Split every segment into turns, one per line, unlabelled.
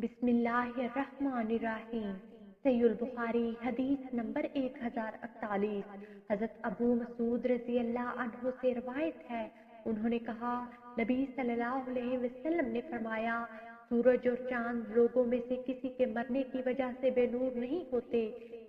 बिस्मिल्लाहिर्रहमानिर्रहीम। सहीहुल बुखारी हदीस नंबर 1048। हजरत अबू मसूद रजी अल्लाह अन्हु से रवायत है, उन्होंने कहा, नबी सल्लल्लाहु अलैहि वसल्लम ने फरमाया, सूरज और चांद लोगों में से किसी के मरने की वजह से बेनूर नहीं होते,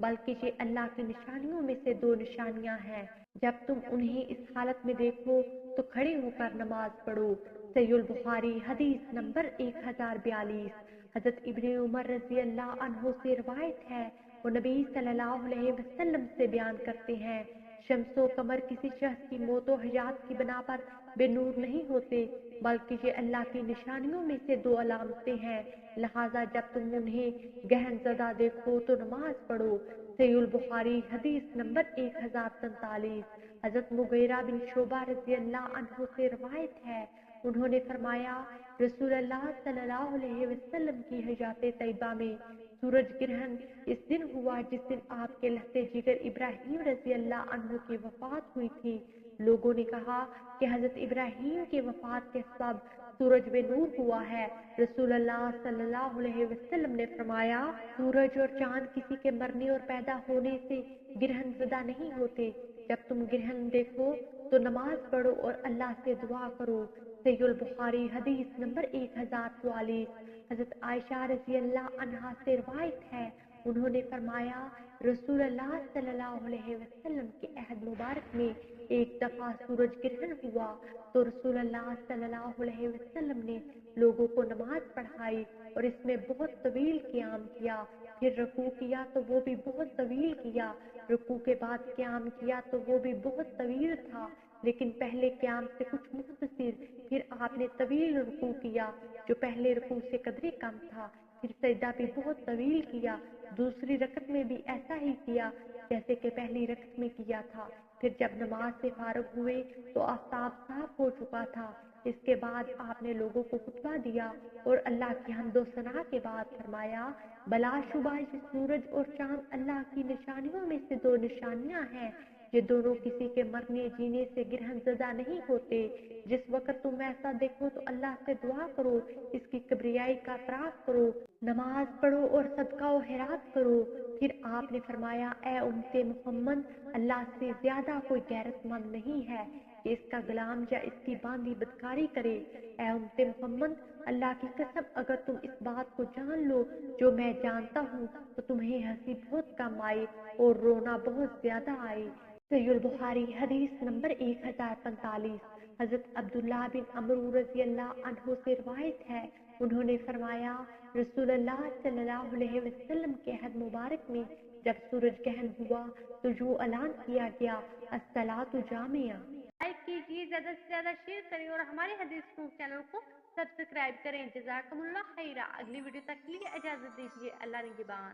बल्कि ये अल्लाह की निशानियों में से दो निशानियां हैं। जब तुम उन्हें इस हालत में देखो तो खड़े होकर नमाज पढ़ो। सहीहुल बुखारी हदीस नंबर 1042। हजरत इब्ने उमर रजी अल्लाह अन्हु से रवायत है, वो नबी सल्लल्लाहु अलैहि वसल्लम से बयान करते हैं, शम्सो कमर किसी शख्स की मौतो हयात की बना पर बेनूर नहीं होते, बल्कि ये अल्लाह की निशानियों में से दो अलामतें हैं। लिहाजा जब तुम उन्हें गहन ज़दा देखो तो नमाज पढ़ो। सहीहुल बुखारी हदीस नंबर 1043। हजरत मुगीरा बिन शोबा रजी अल्लाह अन्हु से रवायत है, उन्होंने फरमाया, रसूलुल्लाह सल्लल्लाहु अलैहि वसल्लम की हयात तैयबा में सूरज ग्रहण इस दिन हुआ जिस दिन आपके लहते जिगर इब्राहिम रजी अल्लाह अन्हु की वफात हुई थी। लोगों ने कहा कि हजरत इब्राहिम की वफात के सब सूरज बेनूर हुआ है। रसूलुल्लाह सल्लल्लाहु अलैहि वसल्लम ने फरमाया, सूरज और चांद किसी के मरने और पैदा होने से ग्रहण ज़दा नहीं होते। जब तुम ग्रहण देखो तो नमाज पढ़ो और अल्लाह से दुआ करो। सहीहुल बुखारी हदीस नंबर 1044। हजरत आयशा रजी अल्लाह अन्हा से रवायत है, उन्होंने फरमाया, रसूलुल्लाह सल्लल्लाहु अलैहि वसल्लम के अहद मुबारक में एक दफा सूरज ग्रहण हुआ तो रसूलुल्लाह सल्लल्लाहु अलैहि वसल्लम ने लोगों को नमाज पढ़ाई और इसमें बहुत तवील क़याम किया। फिर रुकू किया तो वो भी बहुत तवील किया। रुकू के बाद क़याम किया तो वो भी बहुत तवील था, लेकिन पहले क़याम से कुछ मुख्तसर। फिर आपने तवील रुकू किया जो पहले रुकू से कदरे कम था। फिर सजदा भी बहुत तवील किया। दूसरी रकत में भी ऐसा ही किया जैसे कि पहली रकत में किया था। फिर जब नमाज से फारग हुए तो आफताब साफ हो चुका था। इसके बाद आपने लोगों को खुतबा दिया और अल्लाह की हम्दो सना के बाद फरमाया, बलाशुबा ये सूरज और चांद अल्लाह की निशानियों में से दो निशानियां हैं। ये दोनों किसी के मरने जीने से ग्रहण ज़दा नहीं होते। जिस वक्त तुम ऐसा देखो तो अल्लाह से दुआ करो, इसकी किब्रियाई का एतराफ करो, नमाज पढ़ो और सदका व खैरात करो। फिर आपने फरमाया, ए उम्मते मोहम्मद, अल्लाह से ज्यादा कोई गैरतमंद नहीं है कि इसका गुलाम या इसकी बांदी बदकारी करे। ए उम्मते मोहम्मद, अल्लाह की कसम, अगर तुम इस बात को जान लो जो मैं जानता हूँ तो तुम्हें हंसी बहुत कम आए और रोना बहुत ज्यादा आए। सहीहुल बुखारी हदीस नंबर 1045। हजरत अब्दुल्लाह बिन अमरू रजी अल्लाह अन्हु से रवायत है, उन्होंने फरमाया, रसूलुल्लाह सल्लल्लाहु अलैहि वसल्लम के अहद मुबारक में जब सूरज ग्रहण हुआ तो यूं ऐलान किया गया, अस्सलातु जामिया।
लाइक कीजिए, ज्यादा से ज्यादा शेयर करें और हमारे हदीस प्रूफ चैनल को सब्सक्राइब करें। जज़ाकमुल्लाह खैरा। अगली वीडियो तक के लिए इजाजत दीजिए। अल्लाह निगहबान।